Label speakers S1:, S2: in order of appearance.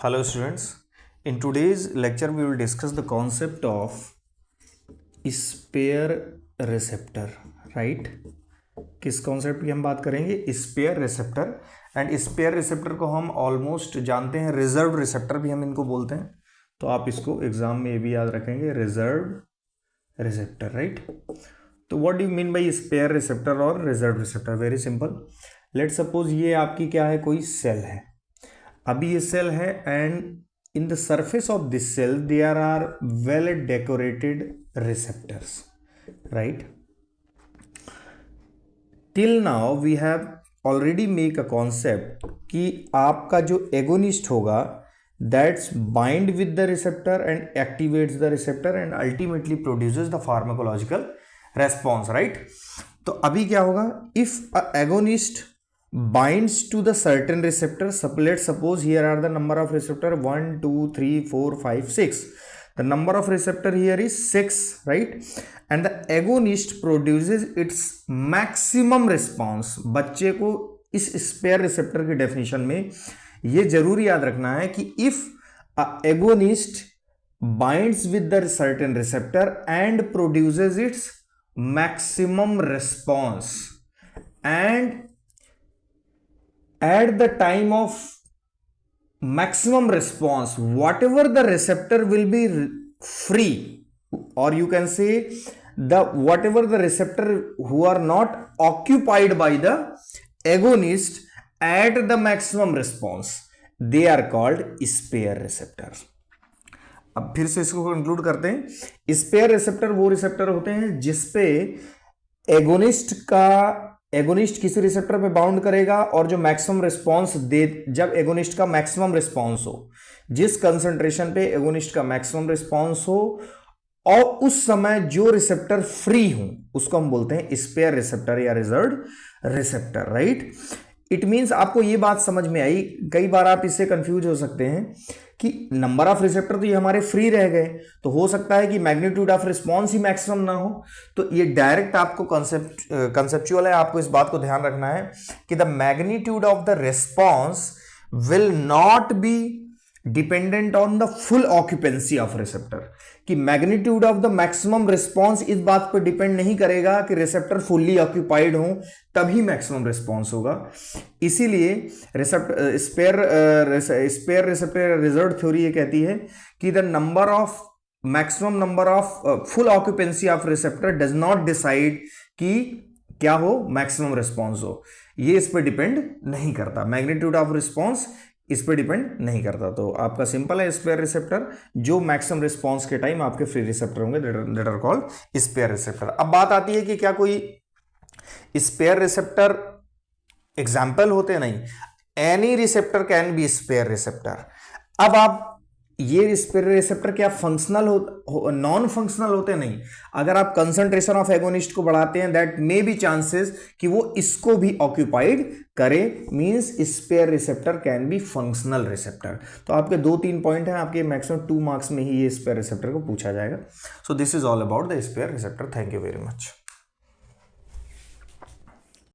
S1: Hello students, in today's lecture we will discuss the concept of spare receptor, right? किस concept की हम बात करेंगे? Spare receptor. And spare receptor को हम ऑलमोस्ट जानते हैं, रिजर्व रिसेप्टर भी हम इनको बोलते हैं। तो आप इसको एग्जाम में ये भी याद रखेंगे, रिजर्व रिसेप्टर, राइट? तो what do you mean by spare receptor और reserve receptor? Very simple. Let suppose ये आपकी क्या है, कोई सेल है। अभी ये सेल है and in the surface of this cell there are well decorated receptors, right? Till now we have already make a concept कि आपका जो एगोनिस्ट होगा that's bind with the receptor and activates the receptor and ultimately produces the pharmacological response, right? तो अभी क्या होगा, if a agonist binds to the certain receptor, let's suppose here are the number of receptor 1 2 3 4 5 6. The number of receptor here is 6, right? And the agonist produces its maximum response. बच्चे को इस spare receptor की definition में ये जरूर याद रखना है कि if a agonist binds with the certain receptor and produces its maximum response, and at the time of maximum response whatever the receptor will be free, or you can say the whatever the receptor who are not occupied by the agonist at the maximum response, they are called spare receptors. अब फिर से इसको conclude करते हैं। Spare receptor वो receptor होते हैं जिसपे एगोनिस्ट किसी रिसेप्टर पे बाउंड करेगा और जो मैक्सिमम रिस्पांस दे, जब एगोनिस्ट का मैक्सिमम रिस्पांस हो, जिस कंसंट्रेशन पे एगोनिस्ट का मैक्सिमम रिस्पांस हो और उस समय जो रिसेप्टर फ्री हो उसको हम बोलते हैं स्पेयर रिसेप्टर या reserved receptor, right? It means आपको ये बात समझ में आई। कई बार आप इससे कंफ्यूज हो सकते हैं कि नंबर ऑफ रिसेप्टर तो ये हमारे फ्री रह गए, तो हो सकता है कि magnitude of response he maximum ना हो। तो ये डायरेक्ट आपको कंसेप्चुअल है, आपको इस बात को ध्यान रखना है कि the magnitude of the response will not be dependent on the full occupancy of receptor, कि magnitude of the maximum response इस बात पर डिपेंड नहीं करेगा कि रिसेप्टर फुल्ली ऑक्यूपाइड हो तभी मैक्सिमम रिस्पांस होगा। इसीलिए स्पेयर रिसेप्टर रिजर्व थ्योरी ये कहती है कि the maximum number of full occupancy of receptor does not decide कि क्या हो, मैक्सिमम रिस्पांस हो। ये इस पर डिपेंड नहीं करता, मैग्नीट्यूड ऑफ रिस्पांस इस पे डिपेंड नहीं करता। तो आपका सिंपल है स्पेयर रिसेप्टर, जो मैक्सिमम रिस्पांस के टाइम आपके फ्री रिसेप्टर होंगे that are called spare receptor. अब बात आती है कि क्या कोई स्पेयर रिसेप्टर एग्जाम्पल होते? नहीं, any receptor can be spare receptor. अब आप ये स्पेयर रिसेप्टर क्या फंक्शनल नॉन फंक्शनल होते? नहीं। अगर आप कंसंट्रेशन ऑफ एगोनिस्ट को बढ़ाते हैं दैट मे बी चांसेस कि वो इसको भी ऑक्यूपाइड करे, means spare receptor can be functional receptor. तो आपके 2-3 पॉइंट हैं, आपके मैक्सिमम 2 मार्क्स में ही ये स्पेयर रिसेप्टर को पूछा जाएगा। So this is all about the spare receptor. Thank you very much.